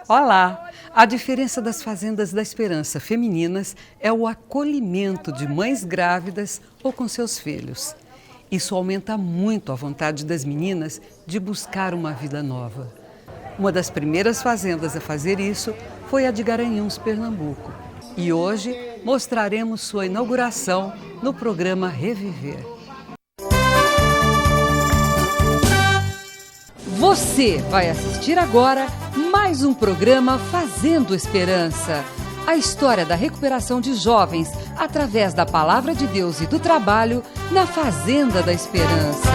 Olá! A diferença das fazendas da Esperança femininas é o acolhimento de mães grávidas ou com seus filhos. Isso aumenta muito a vontade das meninas de buscar uma vida nova. Uma das primeiras fazendas a fazer isso foi a de Garanhuns, Pernambuco. E hoje mostraremos sua inauguração no programa Reviver. Você vai assistir agora mais um programa Fazendo Esperança. A história da recuperação de jovens através da Palavra de Deus e do trabalho na Fazenda da Esperança.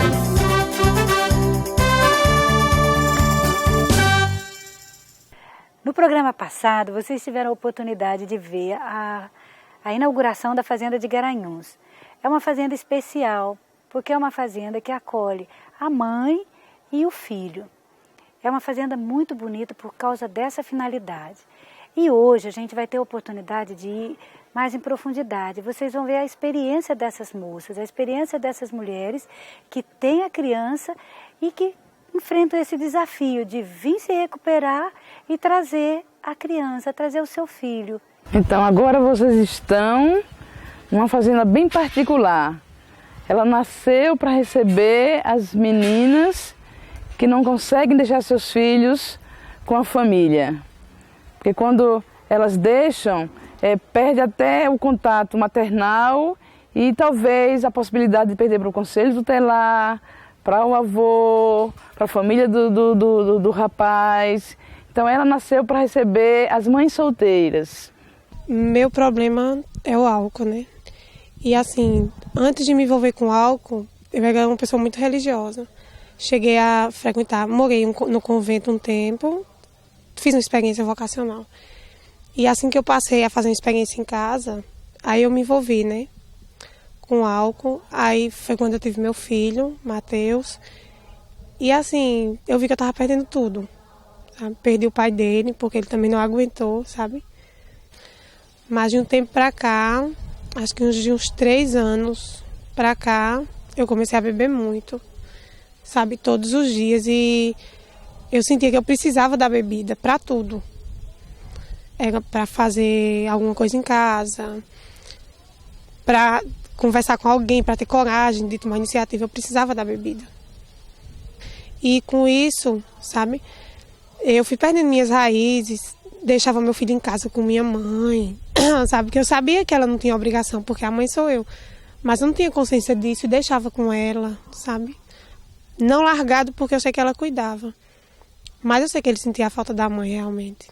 No programa passado, vocês tiveram a oportunidade de ver a inauguração da Fazenda de Garanhuns. É uma fazenda especial, porque é uma fazenda que acolhe a mãe e o filho. É uma fazenda muito bonita por causa dessa finalidade. E hoje a gente vai ter a oportunidade de ir mais em profundidade. Vocês vão ver a experiência dessas moças, a experiência dessas mulheres que têm a criança e que enfrentam esse desafio de vir se recuperar e trazer a criança, trazer o seu filho. Então agora vocês estão numa fazenda bem particular. Ela nasceu para receber as meninas que não conseguem deixar seus filhos com a família. Porque quando elas deixam, perde até o contato maternal e talvez a possibilidade de perder para o conselho tutelar, para o avô, para a família do rapaz. Então ela nasceu para receber as mães solteiras. Meu problema é o álcool, né? E assim, antes de me envolver com álcool, eu era uma pessoa muito religiosa. Cheguei a frequentar, morei no convento um tempo, fiz uma experiência vocacional. E assim que eu passei a fazer uma experiência em casa, aí eu me envolvi, né, com álcool. Aí foi quando eu tive meu filho, Matheus. E assim, eu vi que eu estava perdendo tudo. Sabe? Perdi o pai dele, porque ele também não aguentou, sabe? Mas de um tempo pra cá, acho que de uns 3 anos pra cá, eu comecei a beber muito. Sabe, todos os dias, e eu sentia que eu precisava da bebida para tudo. Era para fazer alguma coisa em casa, para conversar com alguém, para ter coragem de tomar iniciativa, eu precisava da bebida. E com isso, sabe, eu fui perdendo minhas raízes, deixava meu filho em casa com minha mãe, sabe, que eu sabia que ela não tinha obrigação, porque a mãe sou eu, mas eu não tinha consciência disso e deixava com ela, sabe. Não largado porque eu sei que ela cuidava. Mas eu sei que ele sentia a falta da mãe realmente.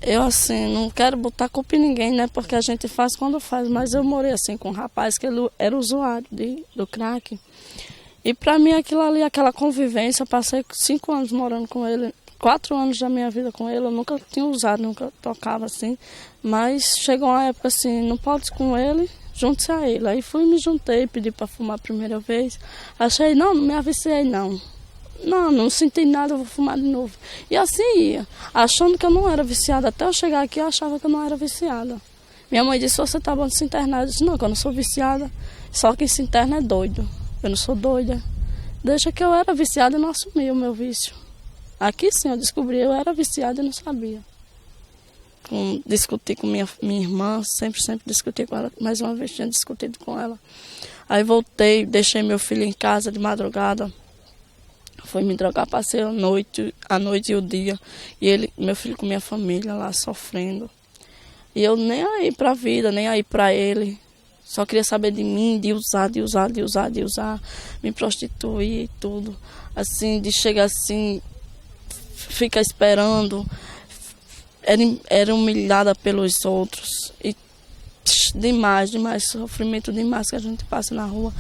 Eu assim, não quero botar culpa em ninguém, né? Porque a gente faz quando faz. Mas eu morei assim com um rapaz que ele era usuário do crack. E pra mim aquilo ali, aquela convivência, eu passei 5 anos morando com ele. 4 anos da minha vida com ele, eu nunca tinha usado, nunca tocava assim. Mas chegou uma época assim, não pode ir com ele, junte-se a ele. Aí me juntei, pedi para fumar a primeira vez. Achei, não me aviciei não. Não senti nada, eu vou fumar de novo. E assim ia, achando que eu não era viciada. Até eu chegar aqui, eu achava que eu não era viciada. Minha mãe disse, você tá bom de se internar? Eu disse, não, que eu não sou viciada. Só quem se interna é doido. Eu não sou doida. Deixa que eu era viciada e não assumi o meu vício. Aqui sim, eu descobri, eu era viciada e não sabia. Discuti com minha irmã, sempre discuti com ela. Mais uma vez tinha discutido com ela. Aí voltei, deixei meu filho em casa de madrugada. Fui me drogar, passei a noite e o dia. E meu filho com minha família lá sofrendo. E eu nem aí pra vida, nem aí pra ele. Só queria saber de mim, de usar. Me prostituir e tudo. Assim, de chegar assim, ficar esperando. Era humilhada pelos outros e demais, sofrimento demais que a gente passa na rua.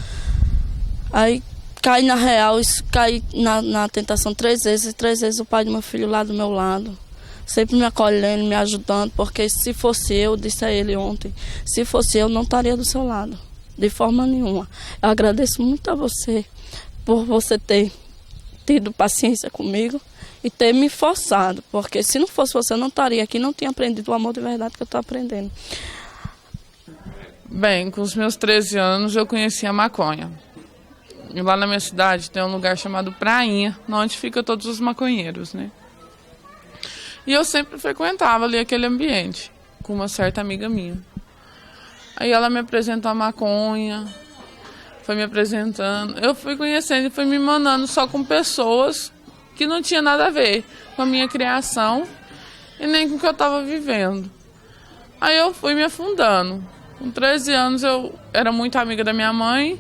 Aí caí na real, caí na tentação 3 vezes, e 3 vezes o pai do meu filho lá do meu lado, sempre me acolhendo, me ajudando, porque se fosse eu, disse a ele ontem, se fosse eu não estaria do seu lado, de forma nenhuma. Eu agradeço muito a você, por você ter tido paciência comigo e ter me forçado, porque se não fosse você eu não estaria aqui, não tinha aprendido o amor de verdade que eu estou aprendendo. Bem, com os meus 13 anos eu conheci a maconha. E lá na minha cidade tem um lugar chamado Prainha, onde ficam todos os maconheiros, né? E eu sempre frequentava ali aquele ambiente, com uma certa amiga minha. Aí ela me apresentou a maconha, foi me apresentando. Eu fui conhecendo e fui me mandando só com pessoas que não tinha nada a ver com a minha criação e nem com o que eu estava vivendo. Aí eu fui me afundando. Com 13 anos eu era muito amiga da minha mãe.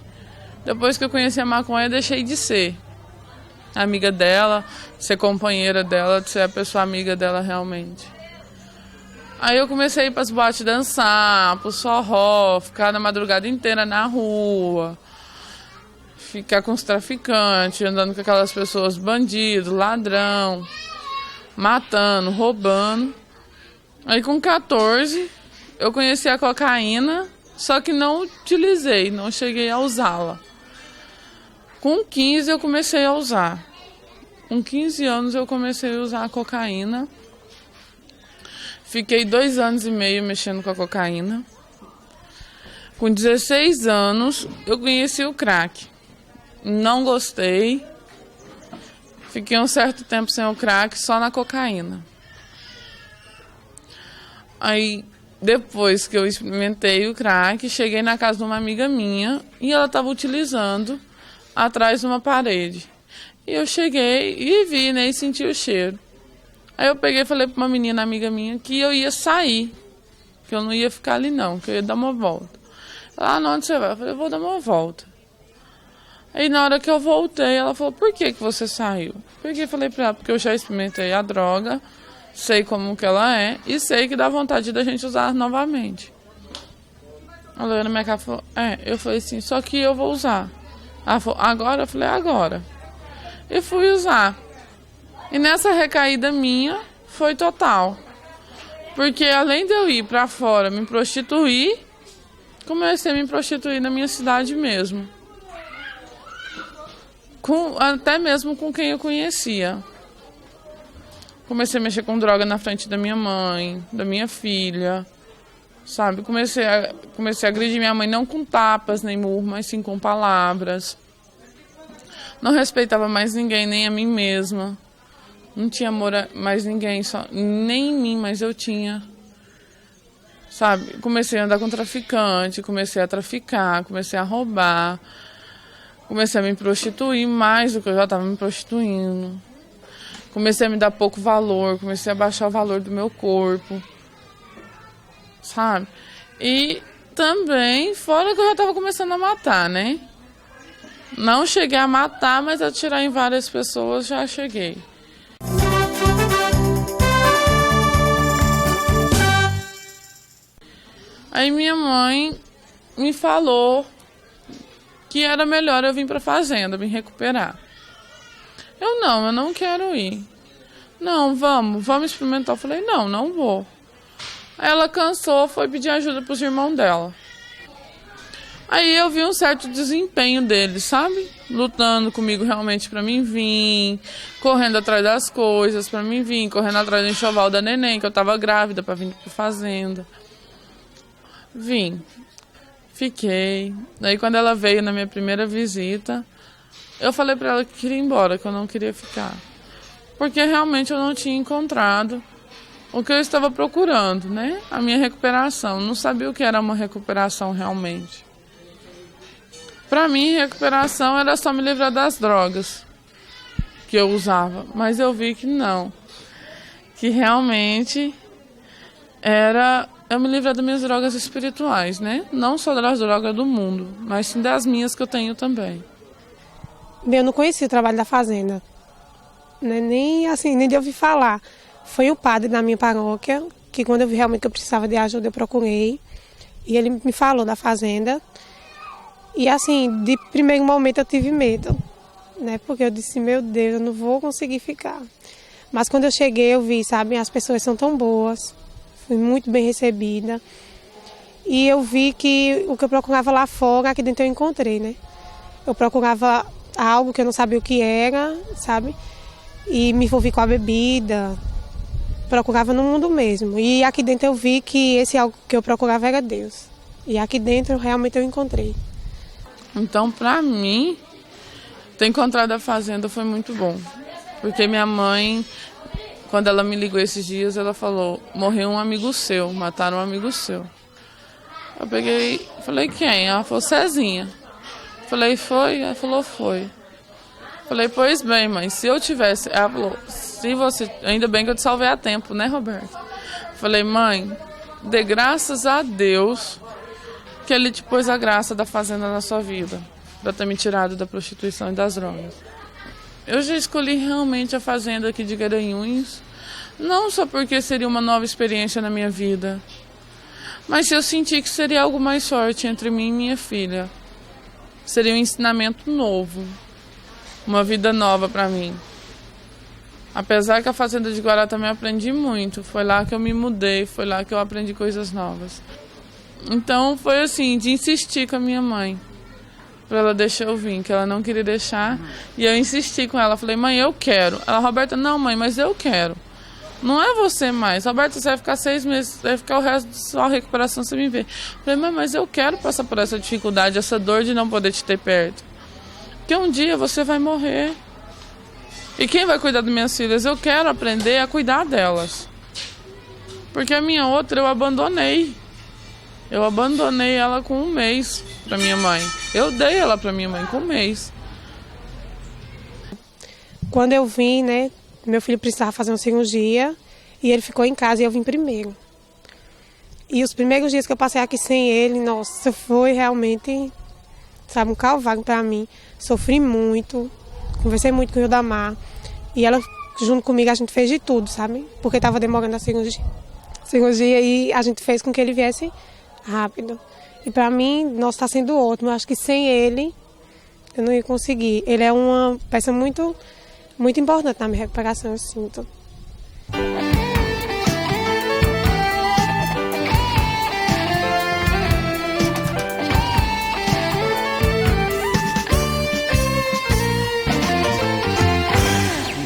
Depois que eu conheci a maconha, eu deixei de ser amiga dela, de ser companheira dela, de ser a pessoa amiga dela realmente. Aí eu comecei a ir para as boates dançar, pro forró, ficar na madrugada inteira na rua, ficar com os traficantes, andando com aquelas pessoas bandidos, ladrão, matando, roubando. Aí com 14 eu conheci a cocaína, só que não utilizei, não cheguei a usá-la. Com 15 eu comecei a usar. Com 15 anos eu comecei a usar a cocaína. Fiquei 2 anos e meio mexendo com a cocaína. Com 16 anos eu conheci o crack. Não gostei. Fiquei um certo tempo sem o crack, só na cocaína. Aí, depois que eu experimentei o crack, cheguei na casa de uma amiga minha e ela estava utilizando atrás de uma parede. E eu cheguei e vi, né, e senti o cheiro. Aí eu peguei e falei para uma menina amiga minha que eu ia sair, que eu não ia ficar ali não, que eu ia dar uma volta. Ela, onde você vai? Eu falei, eu vou dar uma volta. Aí na hora que eu voltei, ela falou, por que você saiu? Peguei e falei para ela, porque eu já experimentei a droga, sei como que ela é e sei que dá vontade da gente usar novamente. Ela olhou na minha cara e falou, eu falei assim, só que eu vou usar. Ela falou, agora? Eu falei, agora. E fui usar. E nessa recaída minha, foi total. Porque além de eu ir pra fora me prostituir, comecei a me prostituir na minha cidade mesmo. Até mesmo com quem eu conhecia. Comecei a mexer com droga na frente da minha mãe, da minha filha, sabe? Comecei a agredir minha mãe não com tapas nem murro, mas sim com palavras. Não respeitava mais ninguém, nem a mim mesma. Não tinha amor a mais ninguém, nem em mim, mas eu tinha. Sabe? Comecei a andar com traficante, comecei a traficar, comecei a roubar. Comecei a me prostituir mais do que eu já estava me prostituindo. Comecei a me dar pouco valor, comecei a baixar o valor do meu corpo, sabe? E também, fora que eu já estava começando a matar, né? Não cheguei a matar, mas atirar em várias pessoas já cheguei. Aí minha mãe me falou que era melhor eu vir para a fazenda, me recuperar. Eu não quero ir. Não, vamos experimentar. Eu falei, não vou. Aí ela cansou, foi pedir ajuda para os irmãos dela. Aí eu vi um certo desempenho deles, sabe? Lutando comigo realmente para mim vir, correndo atrás das coisas para mim vir, correndo atrás do enxoval da neném, que eu estava grávida para vir para fazenda. Vim, fiquei. Daí quando ela veio na minha primeira visita, eu falei para ela que queria ir embora, que eu não queria ficar. Porque realmente eu não tinha encontrado o que eu estava procurando, né? A minha recuperação. Não sabia o que era uma recuperação realmente. Para mim, recuperação era só me livrar das drogas que eu usava. Mas eu vi que não. Que realmente era eu me livrar das minhas drogas espirituais, né? Não só das drogas do mundo, mas sim das minhas que eu tenho também. Eu não conhecia o trabalho da fazenda, né? Nem de ouvir falar. Foi o padre da minha paróquia, que quando eu vi realmente que eu precisava de ajuda, eu procurei. E ele me falou da fazenda. E assim, de primeiro momento eu tive medo, né? Porque eu disse, meu Deus, eu não vou conseguir ficar. Mas quando eu cheguei, eu vi, sabe, as pessoas são tão boas. Fui muito bem recebida. E eu vi que o que eu procurava lá fora, aqui dentro eu encontrei, né? Eu procurava algo que eu não sabia o que era, sabe? E me envolvi com a bebida. Procurava no mundo mesmo. E aqui dentro eu vi que esse algo que eu procurava era Deus. E aqui dentro realmente eu encontrei. Então, para mim, ter encontrado a fazenda foi muito bom. Porque minha mãe, quando ela me ligou esses dias, ela falou, morreu um amigo seu, mataram um amigo seu. Eu peguei, falei, quem? Ela falou, Cezinha. Falei, foi? Ela falou, foi. Falei, pois bem, mãe, se eu tivesse... Ela falou, se você... Ainda bem que eu te salvei a tempo, né, Roberto? Falei, mãe, dê graças a Deus que Ele te pôs a graça da fazenda na sua vida, para ter me tirado da prostituição e das drogas. Eu já escolhi realmente a fazenda aqui de Garanhuns, não só porque seria uma nova experiência na minha vida, mas eu senti que seria algo mais forte entre mim e minha filha. Seria um ensinamento novo, uma vida nova para mim. Apesar que a fazenda de Guará também aprendi muito, foi lá que eu me mudei, foi lá que eu aprendi coisas novas. Então foi assim, de insistir com a minha mãe, para ela deixar eu vir, que ela não queria deixar, e eu insisti com ela, falei, mãe, eu quero. Ela, Roberta, não, mãe, mas eu quero. Não é você mais, Roberta, você vai ficar 6 meses, vai ficar o resto só a recuperação, você me vê. Falei, mãe, mas eu quero passar por essa dificuldade, essa dor de não poder te ter perto. Porque um dia você vai morrer. E quem vai cuidar das minhas filhas? Eu quero aprender a cuidar delas. Porque a minha outra eu abandonei. Eu abandonei ela com 1 mês para minha mãe. Eu dei ela para minha mãe com 1 mês. Quando eu vim, né, meu filho precisava fazer uma cirurgia e ele ficou em casa e eu vim primeiro. E os primeiros dias que eu passei aqui sem ele, nossa, foi realmente, sabe, um calvário para mim. Sofri muito, conversei muito com o Ildamar. E ela, junto comigo, a gente fez de tudo, sabe? Porque estava demorando a cirurgia e a gente fez com que ele viesse rápido. E para mim, nossa, está sendo ótimo. Eu acho que sem ele, eu não ia conseguir. Ele é uma peça muito, muito importante na minha recuperação, eu sinto.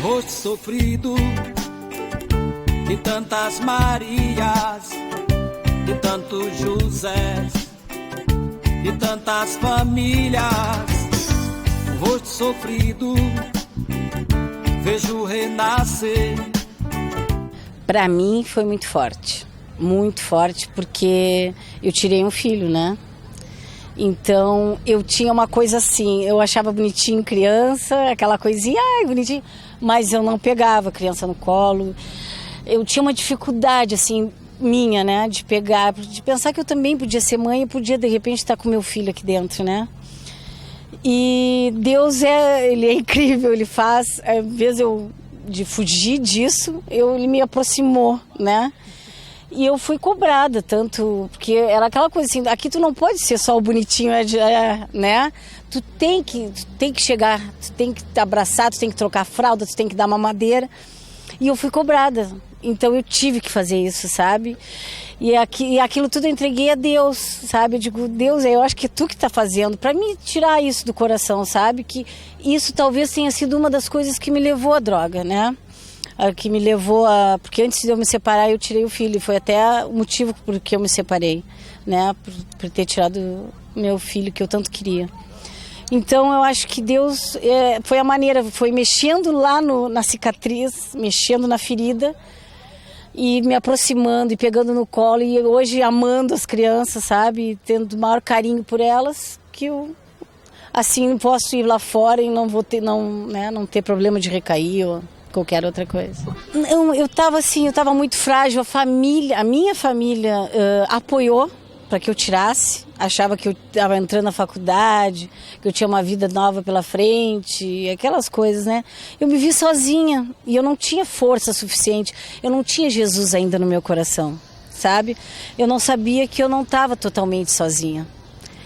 Rosto sofrido de tantas Marias, de tantos Josés, de tantas famílias. Rosto sofrido, vejo renascer. Para mim foi muito forte, porque eu tirei um filho, né? Então eu tinha uma coisa assim, eu achava bonitinho criança, aquela coisinha, ai, bonitinho, mas eu não pegava a criança no colo. Eu tinha uma dificuldade assim minha, né, de pegar, de pensar que eu também podia ser mãe e podia de repente estar com meu filho aqui dentro, né? E Deus ele é incrível, ele faz, às vezes de fugir disso, ele me aproximou, né? E eu fui cobrada, tanto, porque era aquela coisa assim, aqui tu não pode ser só o bonitinho, né? Tu tem que chegar, tu tem que te abraçar, tu tem que trocar fralda, tu tem que dar mamadeira. E eu fui cobrada, então eu tive que fazer isso, sabe? E aquilo tudo eu entreguei a Deus, sabe? Eu digo, Deus, eu acho que é tu que tá fazendo, para me tirar isso do coração, sabe? Que isso talvez tenha sido uma das coisas que me levou à droga, né? Que me levou a... Porque antes de eu me separar, eu tirei o filho. Foi até o motivo por que eu me separei, né? Por ter tirado meu filho, que eu tanto queria. Então, eu acho que Deus... foi a maneira, foi mexendo lá na cicatriz, mexendo na ferida, e me aproximando e pegando no colo. E hoje amando as crianças, sabe? Tendo o maior carinho por elas, que eu... Assim, posso ir lá fora e não ter problema de recair ou qualquer outra coisa. Eu estava muito frágil, a minha família apoiou para que eu tirasse, achava que eu estava entrando na faculdade, que eu tinha uma vida nova pela frente, aquelas coisas, né? Eu me vi sozinha e eu não tinha força suficiente, eu não tinha Jesus ainda no meu coração, sabe? Eu não sabia que eu não estava totalmente sozinha.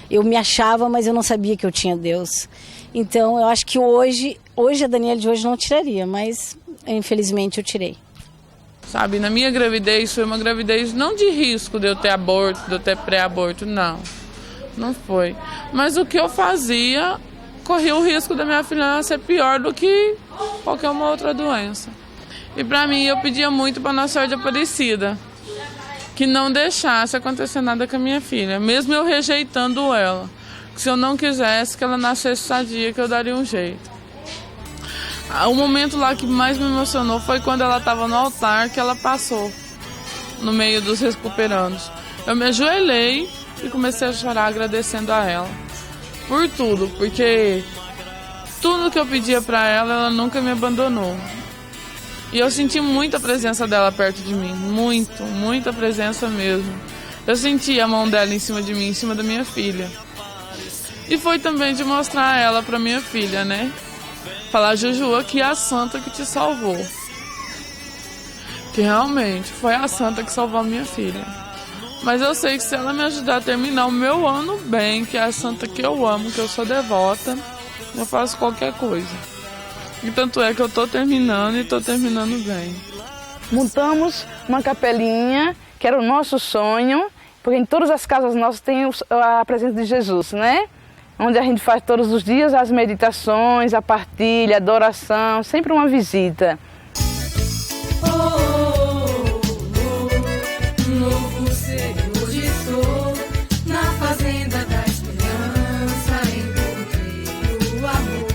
Eu me achava, mas eu não sabia que eu tinha Deus. Então, eu acho que hoje a Daniela de hoje não tiraria, mas infelizmente eu tirei. Sabe, na minha gravidez foi uma gravidez não de risco de eu ter aborto, de eu ter pré-aborto, não foi. Mas o que eu fazia, corria o risco da minha filha ser pior do que qualquer uma outra doença. E para mim, eu pedia muito para Nossa Senhora de Aparecida, que não deixasse acontecer nada com a minha filha, mesmo eu rejeitando ela. Que se eu não quisesse que ela nascesse sadia, que eu daria um jeito. O momento lá que mais me emocionou foi quando ela estava no altar, que ela passou no meio dos recuperandos. Eu me ajoelhei e comecei a chorar agradecendo a ela por tudo, porque tudo que eu pedia para ela nunca me abandonou. E eu senti muita presença dela perto de mim, muita presença mesmo. Eu senti a mão dela em cima de mim, em cima da minha filha. E foi também de mostrar ela para minha filha, né? Falar, Juju, aqui é a santa que te salvou. Que realmente foi a santa que salvou a minha filha. Mas eu sei que se ela me ajudar a terminar o meu ano bem, que é a santa que eu amo, que eu sou devota, eu faço qualquer coisa. E tanto é que eu tô terminando e tô terminando bem. Montamos uma capelinha, que era o nosso sonho, porque em todas as casas nossas tem a presença de Jesus, né? Onde a gente faz todos os dias as meditações, a partilha, a adoração, sempre uma visita. Novo Senhor estou, na fazenda da esperança encontrei o amor.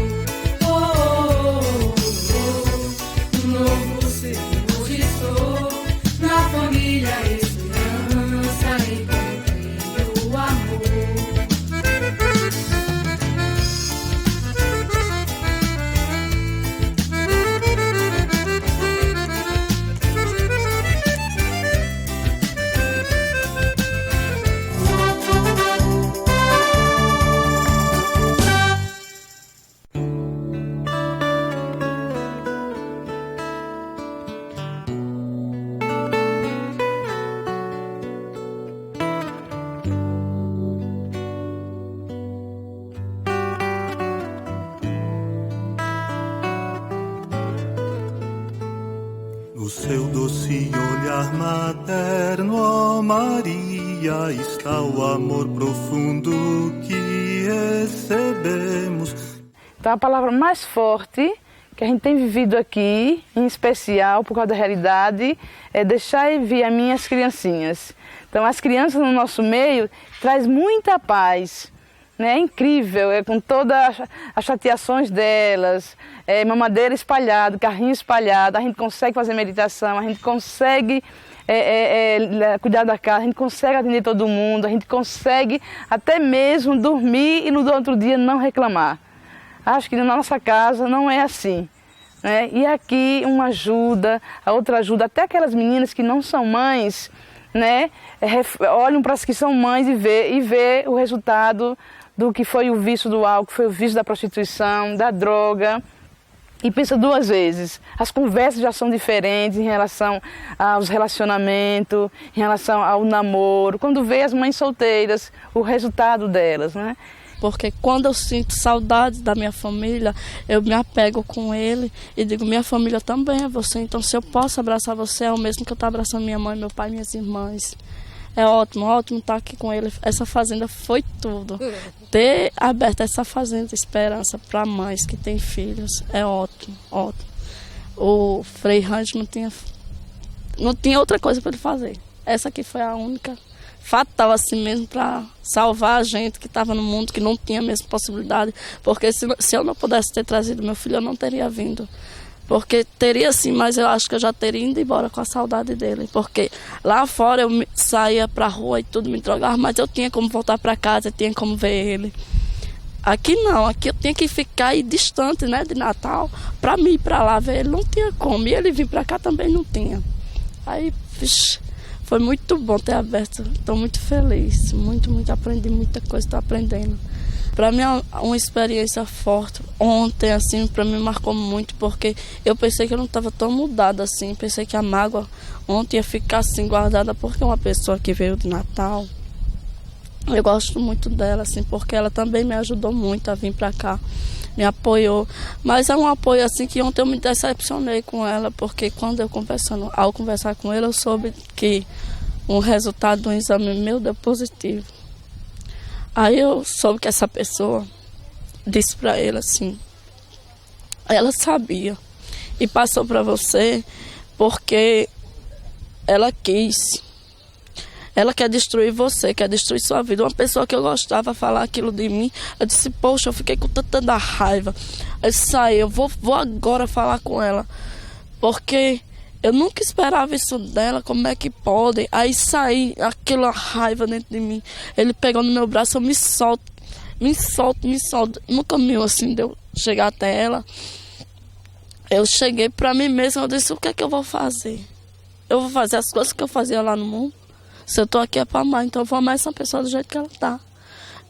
Novo Senhor estou, na família esperança encontrei o amor. No seu doce olhar materno, ó Maria, está o amor profundo que recebemos. Então a palavra mais forte que a gente tem vivido aqui, em especial por causa da realidade, é deixar vir a minhas criancinhas. Então as crianças no nosso meio traz muita paz. É incrível, com todas as chateações delas, mamadeira espalhada, carrinho espalhado, a gente consegue fazer meditação, a gente consegue cuidar da casa, a gente consegue atender todo mundo, a gente consegue até mesmo dormir e no outro dia não reclamar. Acho que na nossa casa não é assim. Né? E aqui uma ajuda, a outra ajuda, até aquelas meninas que não são mães, né? Olham para as que são mães e vê o resultado do que foi o vício do álcool, foi o vício da prostituição, da droga, e pensa duas vezes. As conversas já são diferentes em relação aos relacionamentos, em relação ao namoro, quando vê as mães solteiras, o resultado delas, né? Porque quando eu sinto saudade da minha família, eu me apego com ele e digo, minha família também é você, então se eu posso abraçar você, é o mesmo que eu estou abraçando minha mãe, meu pai, minhas irmãs. É ótimo estar aqui com ele. Essa fazenda foi tudo. Ter aberto essa fazenda Esperança para mães que têm filhos é ótimo. O Frei Rancho não tinha outra coisa para ele fazer. Essa aqui foi a única fatal assim mesmo para salvar a gente que estava no mundo, que não tinha a mesma possibilidade. Porque se eu não pudesse ter trazido meu filho, eu não teria vindo. Porque teria sim, mas eu acho que eu já teria ido embora com a saudade dele. Porque lá fora eu saía pra rua e tudo, me drogava, mas eu tinha como voltar pra casa, eu tinha como ver ele. Aqui não, aqui eu tinha que ficar aí distante, né, de Natal, pra mim ir pra lá ver ele, não tinha como. E ele vir pra cá também não tinha. Aí, foi muito bom ter aberto, estou muito feliz, muito, aprendi muita coisa, estou aprendendo. Para mim é uma experiência forte. Ontem, assim, para mim marcou muito, porque eu pensei que eu não estava tão mudada assim. Pensei que a mágoa ontem ia ficar assim guardada, porque é uma pessoa que veio de Natal. Eu gosto muito dela, assim, porque ela também me ajudou muito a vir para cá, me apoiou. Mas é um apoio assim que ontem eu me decepcionei com ela, porque quando ao conversar com ela, eu soube que o resultado do exame meu deu positivo. Aí eu soube que essa pessoa disse para ele assim, ela sabia e passou para você porque ela quis. Ela quer destruir você, quer destruir sua vida. Uma pessoa que eu gostava falar aquilo de mim. Eu disse, poxa, eu fiquei com tanta raiva. Eu saí, eu vou agora falar com ela. Porque eu nunca esperava isso dela, como é que pode? Aí saí, aquela raiva dentro de mim. Ele pegou no meu braço, eu me solto. No caminho assim, de eu chegar até ela, eu cheguei pra mim mesma, eu disse, o que é que eu vou fazer? Eu vou fazer as coisas que eu fazia lá no mundo? Se eu tô aqui é pra amar, então eu vou amar essa pessoa do jeito que ela tá.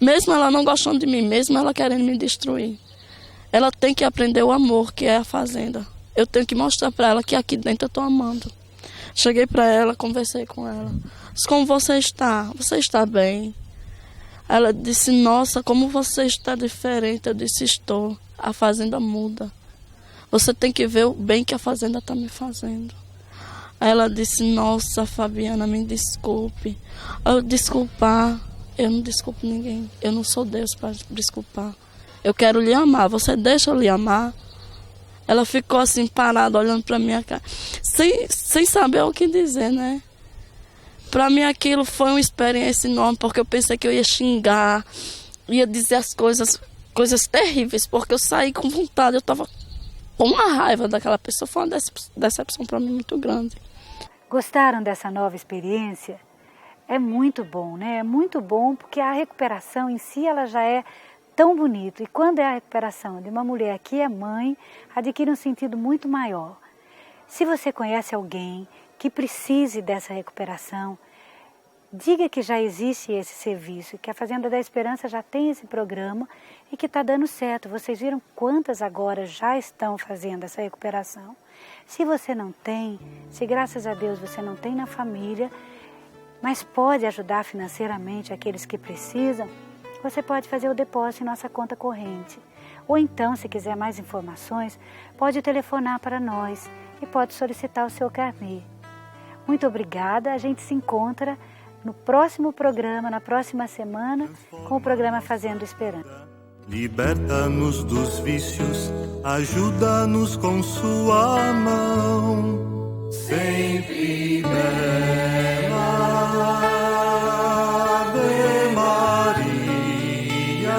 Mesmo ela não gostando de mim, mesmo ela querendo me destruir. Ela tem que aprender o amor, que é a fazenda. Eu tenho que mostrar pra ela que aqui dentro eu tô amando. Cheguei pra ela, conversei com ela. Disse, como você está? Você está bem? Ela disse, nossa, como você está diferente. Eu disse, estou. A fazenda muda. Você tem que ver o bem que a fazenda está me fazendo. Aí ela disse, nossa, Fabiana, me desculpe. Eu desculpar, eu não desculpo ninguém. Eu não sou Deus para desculpar. Eu quero lhe amar, você deixa eu lhe amar? Ela ficou assim parada, olhando para minha cara, sem saber o que dizer, né? Para mim aquilo foi uma experiência enorme, porque eu pensei que eu ia xingar, ia dizer as coisas terríveis, porque eu saí com vontade, eu estava com uma raiva daquela pessoa. Foi uma decepção para mim muito grande. Gostaram dessa nova experiência? É muito bom, né? É muito bom porque a recuperação em si ela já é tão bonita. E quando é a recuperação de uma mulher que é mãe, adquire um sentido muito maior. Se você conhece alguém que precise dessa recuperação, diga que já existe esse serviço, que a Fazenda da Esperança já tem esse programa e que está dando certo. Vocês viram quantas agora já estão fazendo essa recuperação? Se você não tem, se graças a Deus você não tem na família, mas pode ajudar financeiramente aqueles que precisam, você pode fazer o depósito em nossa conta corrente. Ou então, se quiser mais informações, pode telefonar para nós e pode solicitar o seu carnê. Muito obrigada, a gente se encontra no próximo programa, na próxima semana, com o programa Fazendo Esperança. Liberta-nos dos vícios, ajuda-nos com sua mão. Sempre bela Ave Maria,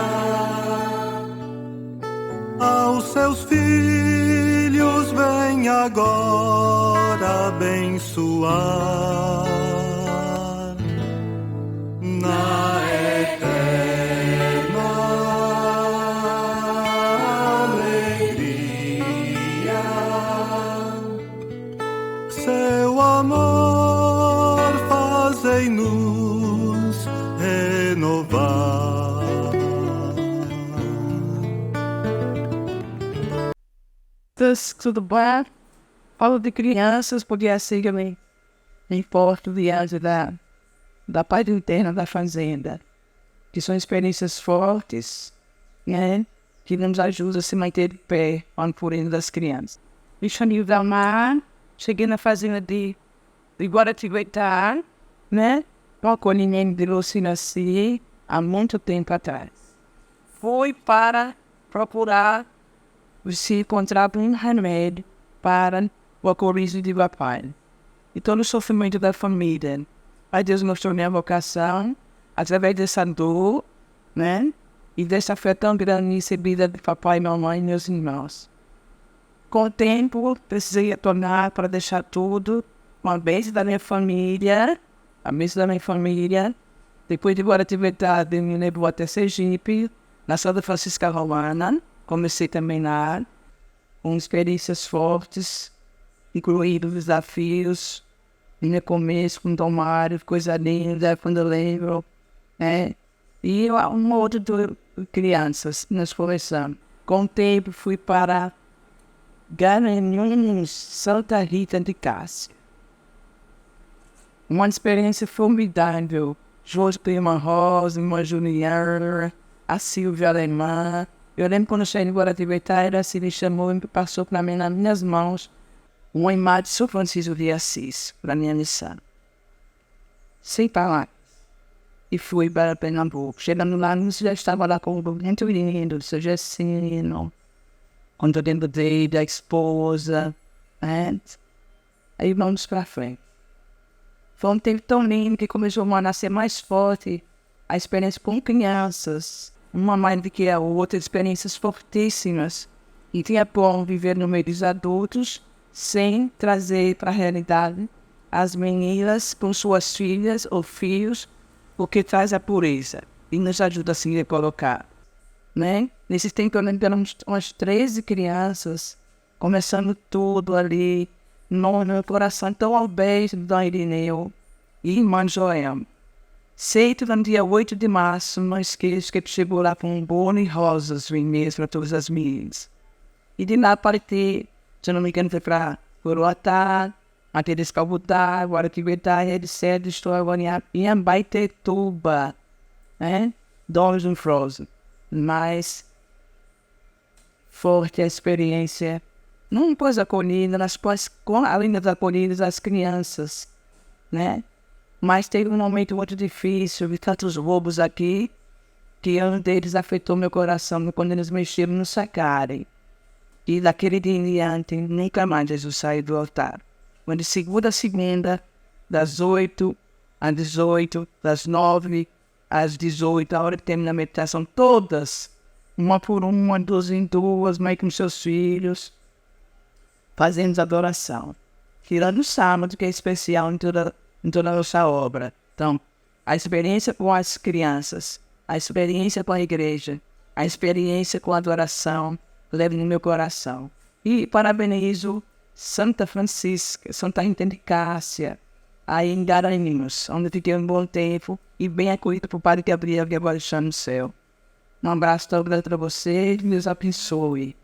aos seus filhos vem agora abençoar. Na eterna alegria, seu amor fazei-nos renovar. Tudo bem? Falo de crianças, podia ser também em português da parte interna da fazenda, que são experiências fortes, né, que nos ajudam a se manter de pé no pureza das crianças. Me chamei da Mar, cheguei na fazenda de Guaratinguetá, né, com o acolhimento de Lucinaci há muito tempo atrás. Fui para procurar se encontrar um remédio para o alcoolismo de papai e todo o sofrimento da família. Aí Deus mostrou minha vocação através dessa dor, né? E dessa fé tão grande recebida de papai, mamãe e meus irmãos. Com o tempo, precisei retornar para deixar tudo, uma bênção da minha família, a bênção da minha família. Depois de Guaratinguetá, me levou até Sergipe, na Santa Francisca Romana. Comecei também lá, com experiências fortes, incluindo desafios. No começo, com Dom Mário, coisa linda, quando eu lembro, né? E um outro de crianças, nós conversamos. Com o tempo, fui para Garanhuns, Santa Rita de Cássia. Uma experiência formidável. Jorge Prima Rosa, irmã Juliana, a Silvia Alemã. Eu lembro quando eu cheguei em Guaratinguetá, ela se me chamou e passou para mim nas minhas mãos uma imagem de São Francisco de Assis, para minha missão. Sem palavras. E fui para Pernambuco. Chegando lá, já estava lá com o muito lindo, do seu Gessino, com o dentro dele, da esposa, né? Aí vamos para frente. Foi um tempo tão lindo que começou a nascer mais forte a experiência com crianças, uma mais do que a outra, experiências fortíssimas. E tinha bom viver no meio dos adultos sem trazer para a realidade as meninas com suas filhas ou filhos, porque traz a pureza e nos ajuda assim a colocar. Né? Nesse tempo eu lembro umas 13 crianças, começando tudo ali, no meu coração tão aberto do Dom Irineu e irmã Joelma. Sei que no dia 8 de março, não esqueço que ele chegou lá com um bolo e rosas vermelhas para todas as meninas. E de lá parti, se não me engano, foi para Coroatá, até Descalbutar, Guaratinguetá, etc. Estou agora em Ambaitetuba, né? Dollars and Frozen. Mas forte a experiência, não pôs acolhida, além das acolhidas, as crianças, né? Mas teve um momento muito difícil, vi tantos roubos aqui, que um deles afetou meu coração quando eles mexeram no Sacari. E daquele dia em diante, nunca mais Jesus saiu do altar. Quando de segunda a segunda, das 8 às 18, das 9 às 18, a hora que termina a meditação, todas, uma por uma, duas em duas, mãe com seus filhos, fazemos adoração. Tirando o sábado, que é especial em toda a nossa obra. Então, a experiência com as crianças, a experiência com a igreja, a experiência com a adoração, levo no meu coração. E parabenizo Santa Francisca, Santa Rita de Cássia, aí em Garanhuns, onde fiquei um bom tempo e bem acolhido por Padre Gabriel, que agora está no céu. Um abraço tão grande para vocês, Deus abençoe.